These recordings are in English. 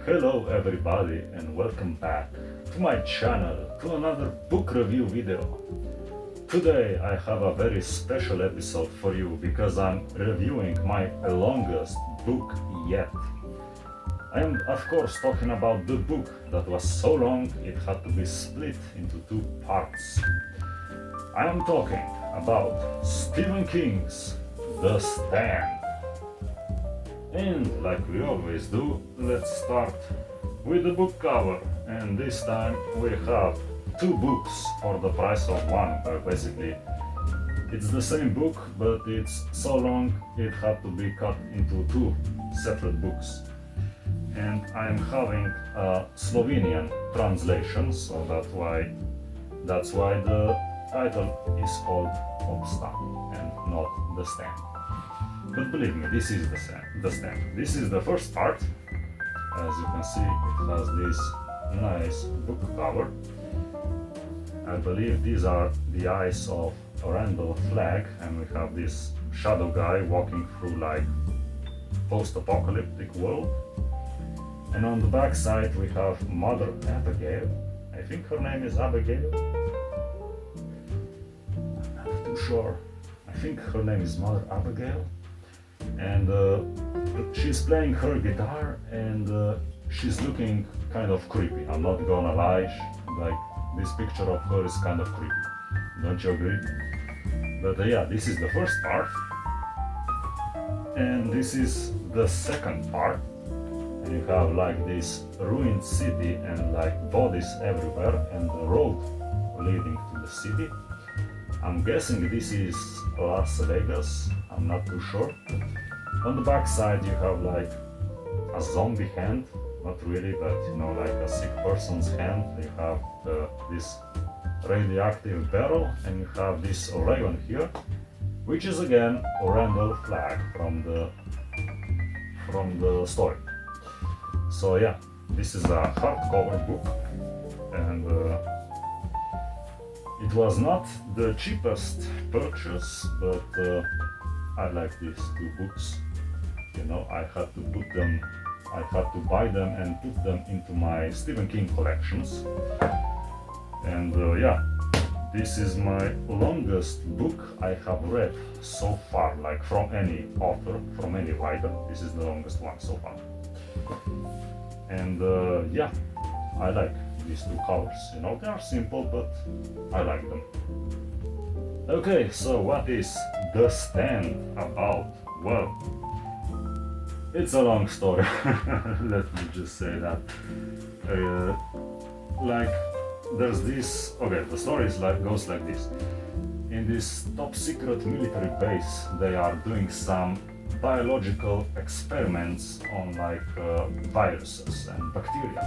Hello everybody and welcome back to my channel to another book review video. Today I have a very special episode for you because I'm reviewing my longest book yet. I am of course talking about the book that was so long it had to be split into two parts. I am talking about Stephen King's The Stand. And like we always do, let's start with the book cover. And this time we have two books for the price of one. Basically, it's the same book, but it's so long it had to be cut into two separate books. And I'm having a Slovenian translation, so that's why the title is called Obstan and not The Stand. But believe me, this is the stand. This is the first part. As you can see, it has this nice book cover. I believe these are the eyes of Randall Flagg, and we have this shadow guy walking through like post-apocalyptic world. And on the back side we have Mother Abigail. I think her name is Abigail. I'm not too sure. I think her name is Mother Abigail. And she's playing her guitar and she's looking kind of creepy. I'm not gonna lie, like this picture of her is kind of creepy. Don't you agree? But yeah, this is the first part. And this is the second part. And you have like this ruined city and like bodies everywhere and the road leading to the city. I'm guessing this is Las Vegas, I'm not too sure. On the back side you have like a zombie hand, not really, but you know, like a sick person's hand. You have this radioactive barrel, and you have this raven here, which is again Randall Flagg from the story. So yeah, this is a hardcover book, and it was not the cheapest purchase, but I like these two books. You know, I had to buy them and put them into my Stephen King collections. And yeah, this is my longest book I have read so far, like from any author, from any writer. This is the longest one so far. And yeah, I like these two covers, you know, they are simple, but I like them. Okay, so what is The Stand about? Well, it's a long story, let me just say that. Like, there's this, okay, the story is goes like this. In this top secret military base, they are doing some biological experiments on like viruses and bacteria.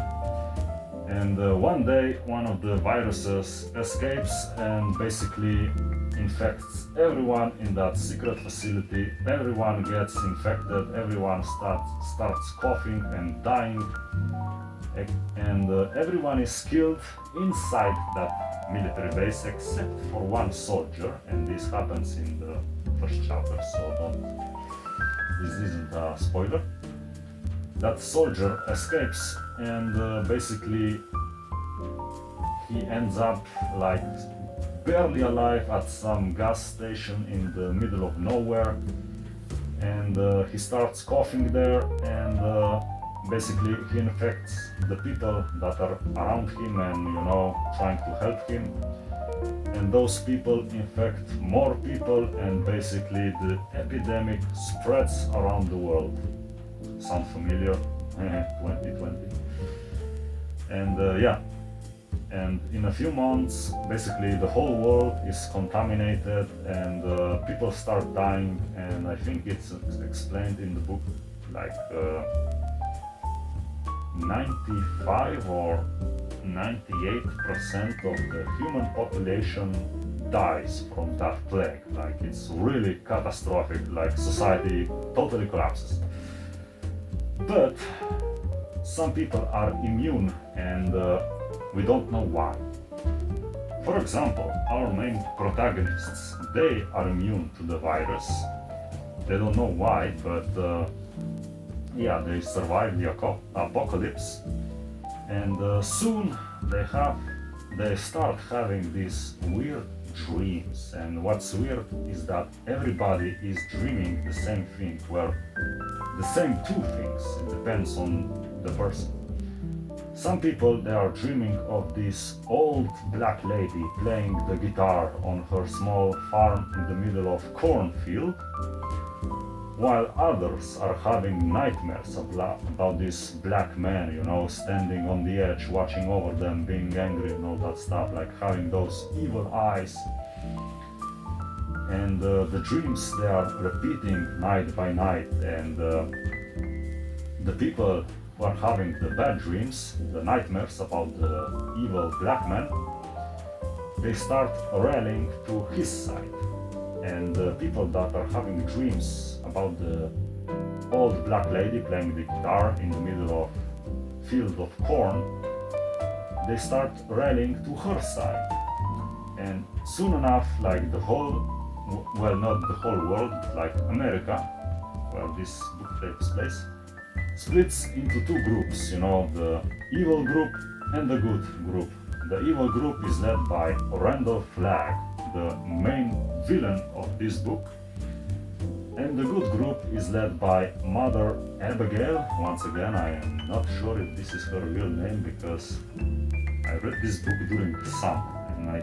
And one day one of the viruses escapes and basically infects everyone in that secret facility. Everyone gets infected, everyone starts coughing and dying, and everyone is killed inside that military base except for one soldier, and this happens in the first chapter, so this isn't a spoiler. That soldier escapes and basically he ends up like barely alive at some gas station in the middle of nowhere, and he starts coughing there, and basically he infects the people that are around him and, you know, trying to help him, and those people infect more people, and basically the epidemic spreads around the world. Sound familiar? 2020. And yeah, and in a few months basically the whole world is contaminated, and people start dying, and I think it's explained in the book like 95 or 98% of the human population dies from that plague. Like, it's really catastrophic, like society totally collapses. But some people are immune, and we don't know why. For example, our main protagonists, they are immune to the virus. They don't know why, but yeah, they survive the apocalypse, and soon they start having these weird dreams. And what's weird is that everybody is dreaming the same thing, well, the same two things. It depends on the person. Some people, they are dreaming of this old black lady playing the guitar on her small farm in the middle of cornfield, while others are having nightmares about this black man, standing on the edge, watching over them, being angry and all that stuff, like having those evil eyes. And the dreams, they are repeating night by night, and the people who are having the bad dreams, the nightmares about the evil black man, they start rallying to his side. And the people that are having dreams about the old black lady playing the guitar in the middle of field of corn, they start rallying to her side. And soon enough, like the whole, well, not the whole world, like America, where this book takes place, splits into two groups, the evil group and the good group. The evil group is led by Randall Flagg, the main villain of this book, and the good group is led by Mother Abigail. Once again, I am not sure if this is her real name, because I read this book during the summer and I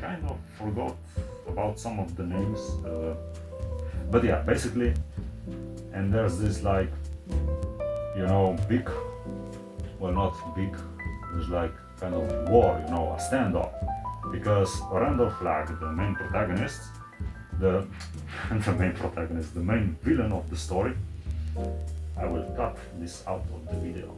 kind of forgot about some of the names, but yeah, basically. And there's this, like, big, well, not big, there's like kind of war, a standoff, because Randall Flagg, the main protagonist, the main villain of the story, I will cut this out of the video,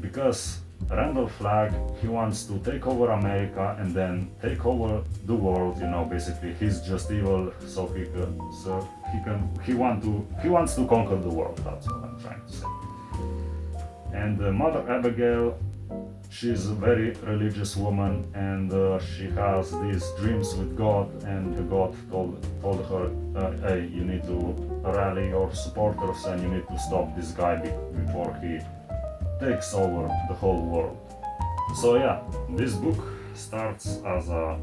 because Randall Flagg, he wants to take over America and then take over the world. Basically he's just evil, so he wants to conquer the world. That's what I'm trying to say. And Mother Abigail, she's a very religious woman, and she has these dreams with God, and God told her, hey, you need to rally your supporters and you need to stop this guy before he takes over the whole world. So yeah, this book starts as a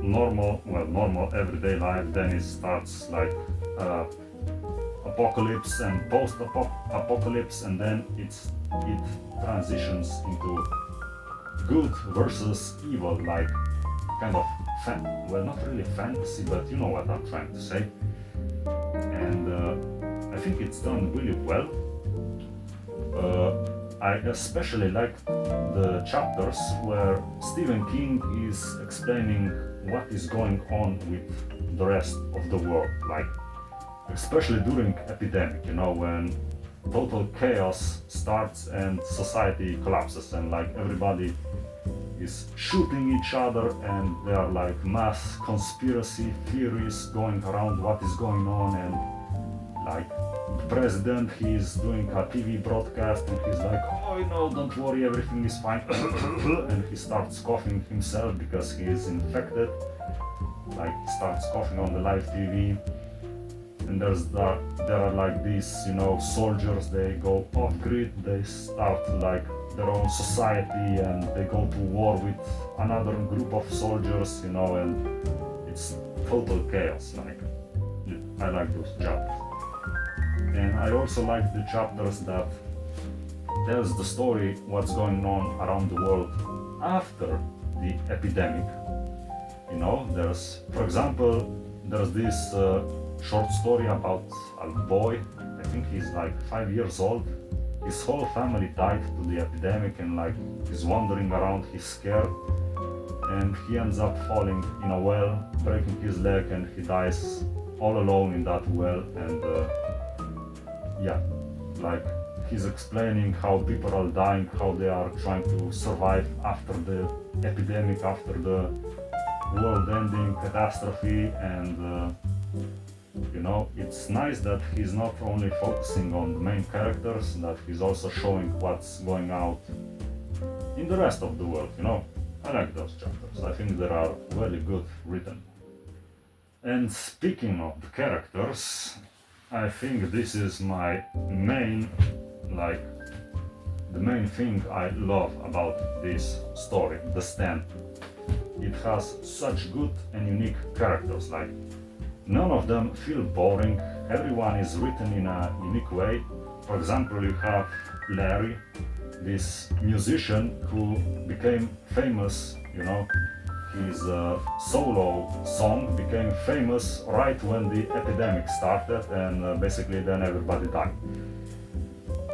normal everyday life, then it starts like apocalypse and post-apocalypse, and then it transitions into good versus evil, like kind of not really fantasy, but you know what I'm trying to say. And I think it's done really well. I especially like the chapters where Stephen King is explaining what is going on with the rest of the world, like especially during epidemic, when total chaos starts and society collapses, and like everybody is shooting each other, and there are like mass conspiracy theories going around what is going on. And like the president, he's doing a TV broadcast and he's like, oh no, don't worry, everything is fine, and he starts coughing himself because he is infected, like he starts coughing on the live TV. And there are like these, soldiers, they go off grid, they start like their own society, and they go to war with another group of soldiers, and it's total chaos. Like, I like those chapters. And I also like the chapters that tells the story what's going on around the world after the epidemic. For example, there's this short story about a boy. I think he's like 5 years old. His whole family died to the epidemic, and like he's wandering around, he's scared, and he ends up falling in a well, breaking his leg, and he dies all alone in that well. And like he's explaining how people are dying, how they are trying to survive after the epidemic, after the world-ending catastrophe. And it's nice that he's not only focusing on the main characters, that he's also showing what's going out in the rest of the world. I like those chapters. I think they are really good written. And speaking of the characters, I think this is my main, like, the main thing I love about this story, The Stand. It has such good and unique characters, like, none of them feel boring, everyone is written in a unique way. For example, you have Larry, this musician who became famous, his solo song became famous right when the epidemic started, and basically then everybody died.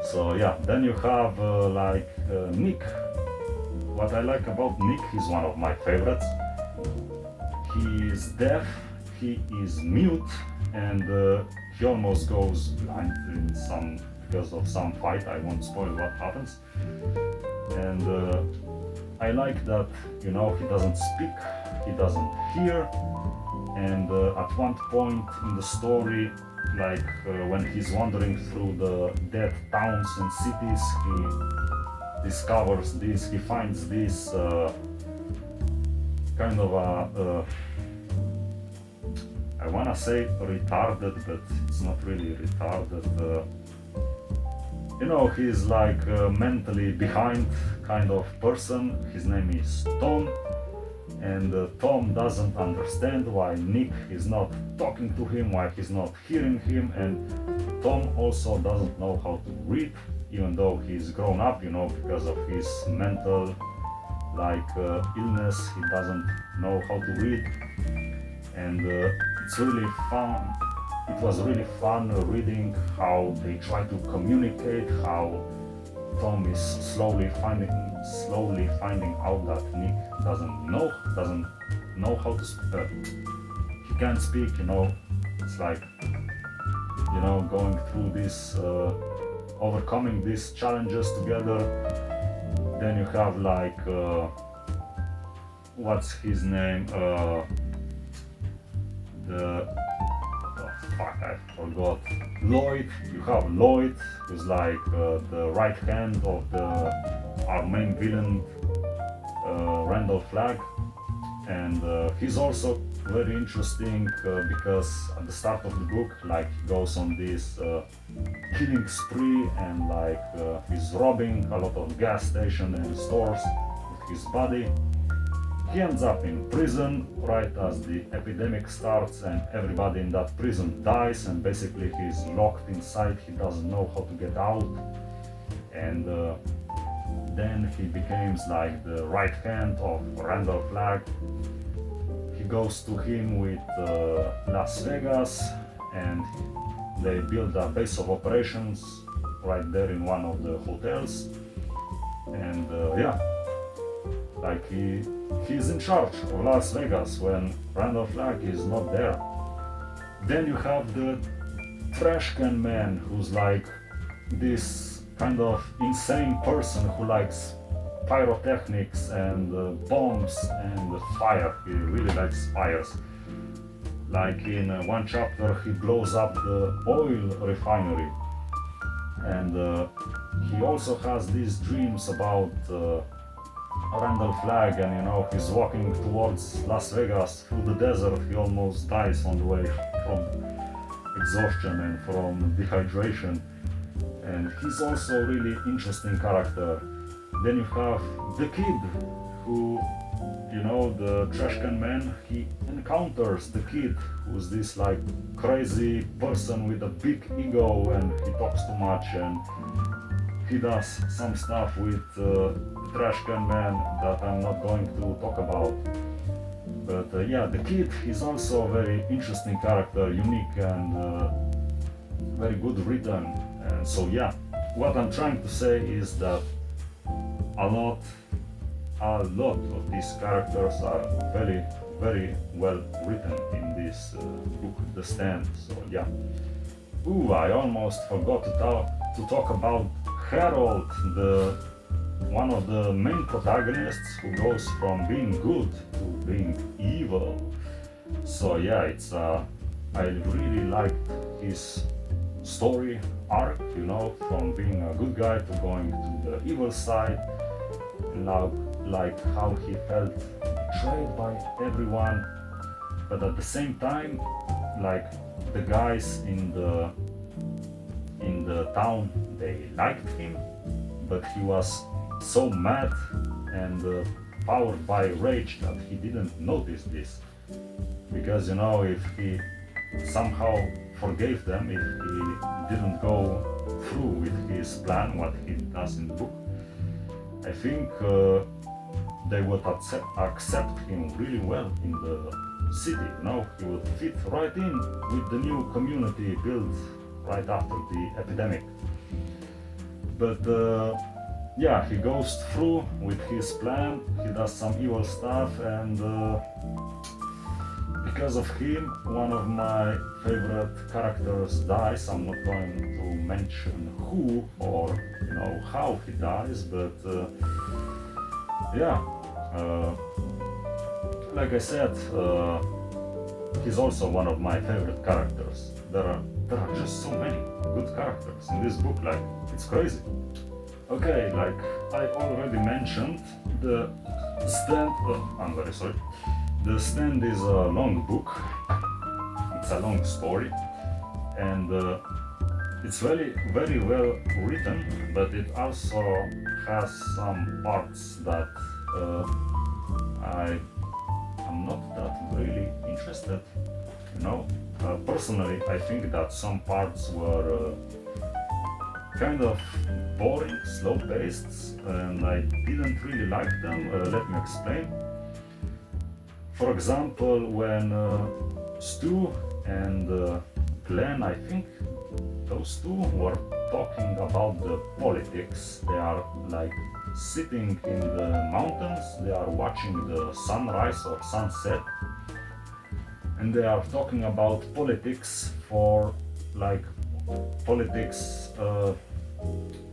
So yeah, then you have Nick. What I like about Nick, he's one of my favorites. He is deaf, he is mute, and he almost goes blind in some because of some fight. I won't spoil what happens. And I like that, he doesn't speak, he doesn't hear, and at one point in the story, when he's wandering through the dead towns and cities, he discovers this, he finds this kind of a, I wanna say retarded, but it's not really retarded. He's like a mentally behind kind of person. His name is Tom, and Tom doesn't understand why Nick is not talking to him, why he's not hearing him, and Tom also doesn't know how to read, even though he's grown up, because of his mental illness. He doesn't know how to read, and it's really fun. It was really fun reading how they try to communicate, how Tom is slowly finding out that Nick doesn't know how to speak. He can't speak, It's like, going through this, overcoming these challenges together. Then you have what's his name? I forgot. Lloyd. You have Lloyd, who's like the right hand of our main villain, Randall Flagg, and he's also very interesting because at the start of the book, he goes on this killing spree, and he's robbing a lot of gas stations and stores with his body. He ends up in prison right as the epidemic starts, and everybody in that prison dies, and basically he's locked inside. He doesn't know how to get out, and then he becomes like the right hand of Randall Flagg. He goes to him with Las Vegas, and they build a base of operations right there in one of the hotels, and he's in charge of Las Vegas when Randall Flagg is not there. Then you have the trash can man, who's like this kind of insane person who likes pyrotechnics and bombs and fire. He really likes fires. Like in one chapter, he blows up the oil refinery, and he also has these dreams about Randall Flagg, and he's walking towards Las Vegas through the desert. He almost dies on the way from exhaustion and from dehydration, and he's also a really interesting character. Then you have the kid, who, the trash can man, he encounters the kid, who's this crazy person with a big ego, and he talks too much, and he does some stuff with the trash can man that I'm not going to talk about. But the kid is also a very interesting character, unique and very good written. And so what I'm trying to say is that a lot of these characters are very, very well written in this book, The Stand. So I almost forgot to talk about Harold, one of the main protagonists, who goes from being good to being evil. So I really liked his story arc, from being a good guy to going to the evil side, and how he felt betrayed by everyone, but at the same time, the guys in the town, they liked him, but he was so mad and powered by rage that he didn't notice this. Because you know, if he somehow forgave them, if he didn't go through with his plan, what he does in the book, I think they would accept him really well in the city. You know, he would fit right in with the new community built right after the epidemic. But yeah, he goes through with his plan, he does some evil stuff, and because of him, one of my favorite characters dies. I'm not going to mention who or you know how he dies, but yeah, like I said, he's also one of my favorite characters. There are just so many good characters in this book, like it's crazy. Okay, like I already mentioned, the Stand. I'm very sorry. The Stand is a long book. It's a long story, and it's very well written. But it also has some parts that I am not that really interested. You know, personally, I think that some parts were kind of boring, slow-paced, and I didn't really like them. Let me explain. For example, when Stu and Glenn, I think those two were talking about the politics. They are like sitting in the mountains, they are watching the sunrise or sunset, and they are talking about politics for like politics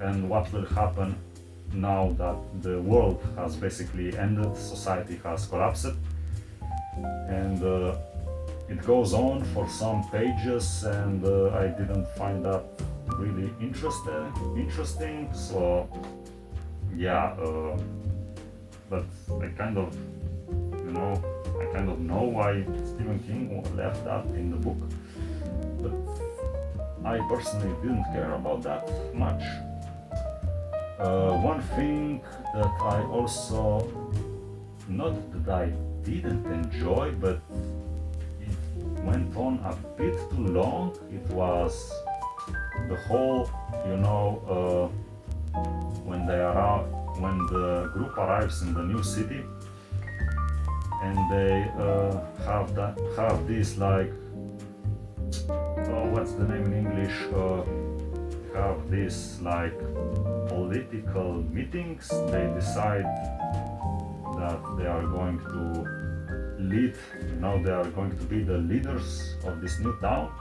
and what will happen now that the world has basically ended, society has collapsed, and it goes on for some pages, and I didn't find that really interesting. So yeah, but I kind of, you know, know why Stephen King left that in the book, but I personally didn't care about that much. One thing that I also, not that I didn't enjoy, but it went on a bit too long. It was the whole, you know, when the group arrives in the new city, and they have this like, what's the name in English? Have these like political meetings. They decide that they are going to lead, you know, they are going to be the leaders of this new town.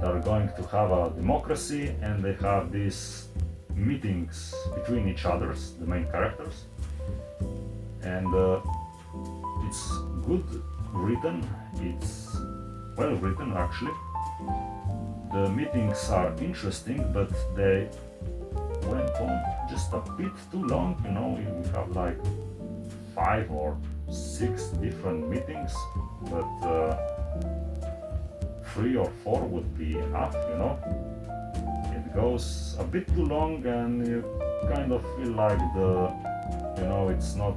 They are going to have a democracy, and they have these meetings between each others, the main characters. And it's good written, it's well written actually. The meetings are interesting, but they went on just a bit too long. You know, we have like 5 or 6 different meetings, but 3 or 4 would be enough, you know. It goes a bit too long, and you kind of feel like you know, it's not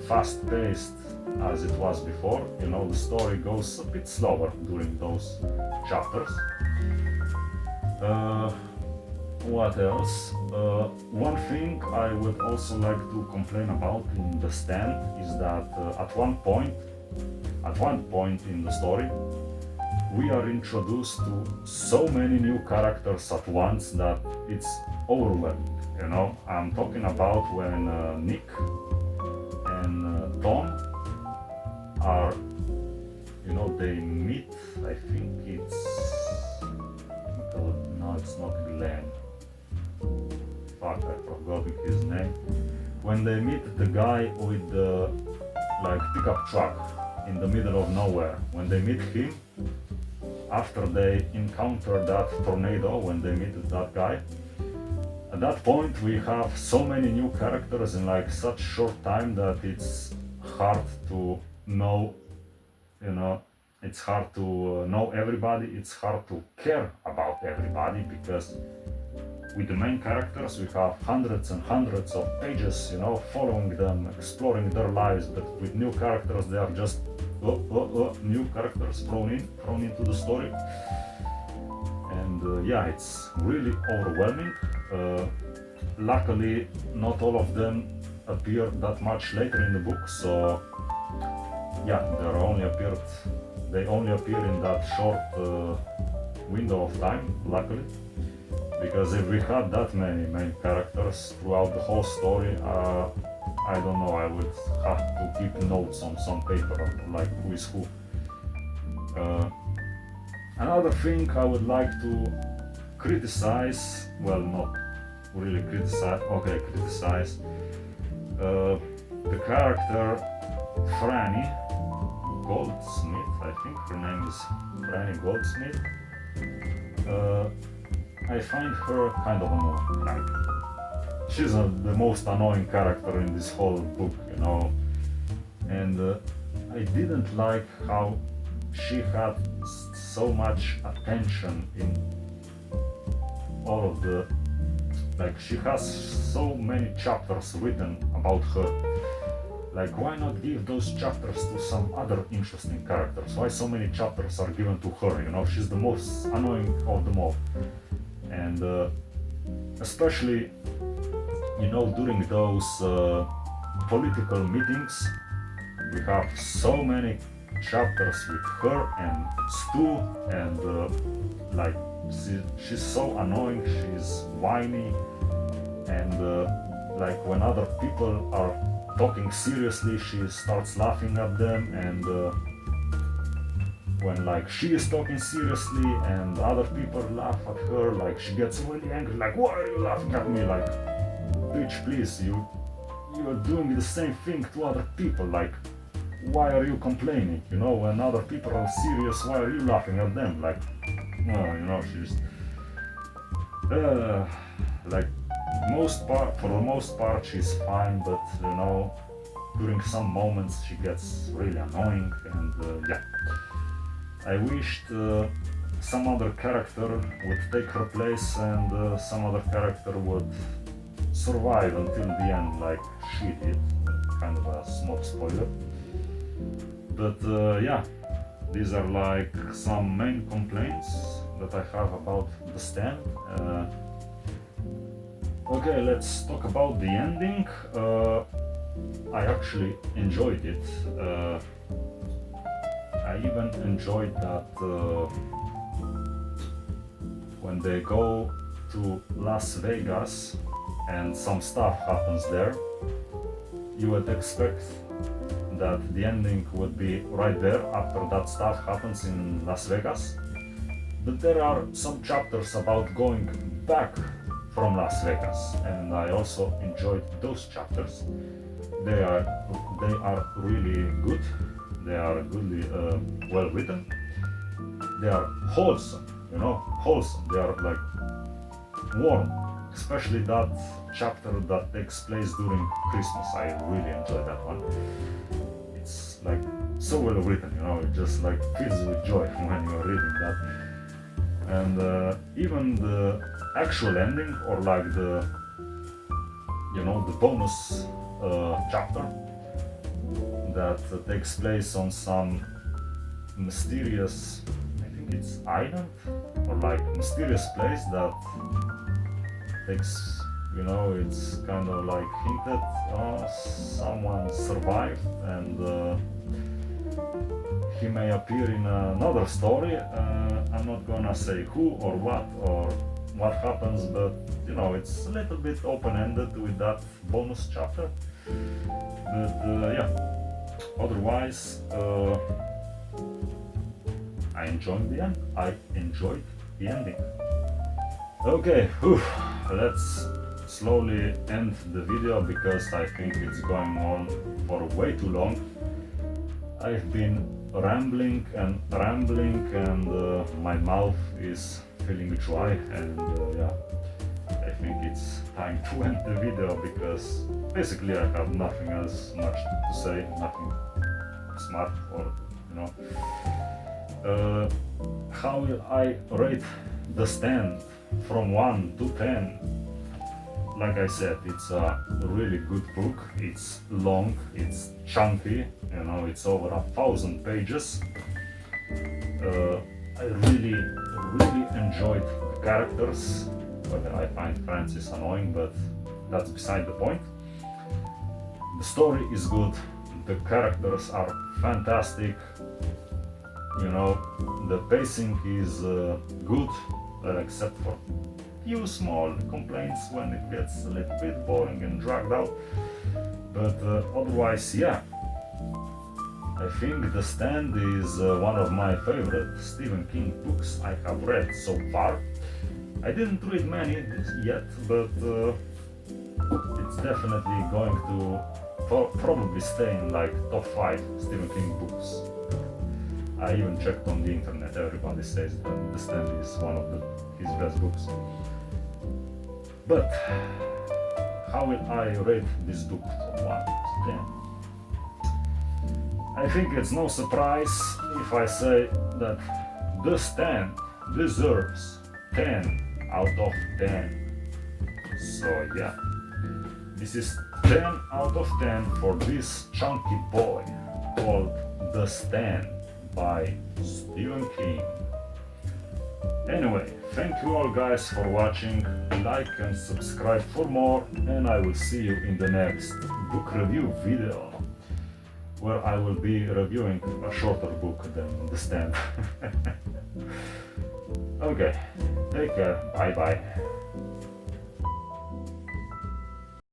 fast-paced as it was before. You know, the story goes a bit slower during those chapters. What else? One thing I would also like to complain about in The Stand is that at one point in the story, we are introduced to so many new characters at once that it's overwhelming. You know, I'm talking about when Nick and Tom are, you know, they meet. I think it's no, it's not Glenn. Fuck, I forgot his name. When they meet the guy with the like pickup truck in the middle of nowhere, when they meet him, after they encounter that tornado, when they meet that guy, at that point we have so many new characters in like such short time that it's hard to know, you know, it's hard to know everybody, it's hard to care about everybody, because with the main characters we have hundreds and hundreds of pages, you know, following them, exploring their lives. But with new characters, they are just new characters thrown into the story. And yeah, it's really overwhelming. Luckily, not all of them appear that much later in the book, so yeah, they only appear in that short window of time, luckily. Because if we had that many main characters throughout the whole story, I don't know, I would have to keep notes on some paper, like who is who. Another thing I would like to criticize, well, not really criticize, okay, criticize, the character Franny Goldsmith, I think her name is Franny Goldsmith. I find her kind of annoying. Like, she's the most annoying character in this whole book, you know. And I didn't like how she had so much attention in all of the, like, she has so many chapters written about her. Like, why not give those chapters to some other interesting characters? Why so many chapters are given to her, you know? She's the most annoying of them all. And especially, you know, during those political meetings, we have so many chapters with her and Stu, and like, she's so annoying, she's whiny, and like, when other people are talking seriously, she starts laughing at them, and when, like, she is talking seriously and other people laugh at her, like, she gets really angry, like, why are you laughing at me? Like, bitch, please, you are doing the same thing to other people. Like, why are you complaining? You know, when other people are serious, why are you laughing at them? Like, no, you know, she's like, for the most part she's fine, but you know, during some moments she gets really annoying. And yeah, I wished some other character would take her place, and some other character would survive until the end, like she did. Kind of a small spoiler. But yeah, these are like some main complaints that I have about The Stand. Okay, let's talk about the ending. I actually enjoyed it. I even enjoyed that when they go to Las Vegas and some stuff happens there, you would expect that the ending would be right there after that stuff happens in Las Vegas. But there are some chapters about going back from Las Vegas, and I also enjoyed those chapters. They are really good. They are goodly well written. They are wholesome, you know, wholesome. They are like warm, especially that chapter that takes place during Christmas. I really enjoyed that one. It's like so well written, you know, it just like fills with joy when you're reading that. And even the actual ending, or like the, you know, the bonus chapter that takes place on some mysterious, I think it's island, or like mysterious place that takes, you know, it's kind of like hinted someone survived, and he may appear in another story. I'm not gonna say who or what happens, but you know, it's a little bit open-ended with that bonus chapter. But yeah, otherwise I enjoyed the end. I enjoyed the ending. Okay, let's slowly end the video because I think it's going on for way too long. I've been rambling, and my mouth is feeling dry, and yeah, I think it's time to end the video because basically I have nothing else much to say, nothing smart, or you know. How will I rate The Stand from 1 to 10? Like I said, it's a really good book. It's long, it's chunky, you know, it's over 1,000 pages. I really enjoyed the characters, whether I find Francis annoying, but that's beside the point. The story is good, the characters are fantastic, you know, the pacing is good, except for few small complaints when it gets a little bit boring and dragged out, but otherwise, yeah, I think The Stand is one of my favorite Stephen King books I have read so far. I didn't read many yet, but it's definitely going to probably stay in like top 5 Stephen King books. I even checked on the internet, everybody says that The Stand is one of his best books. But how will I rate this book from 1 to 10? I think it's no surprise if I say that The Stand deserves 10 out of 10. So yeah, this is 10 out of 10 for this chunky boy called The Stand by Stephen King. Anyway, thank you all guys for watching, like and subscribe for more, and I will see you in the next book review video, where I will be reviewing a shorter book than The Stand. Okay, take care, bye bye.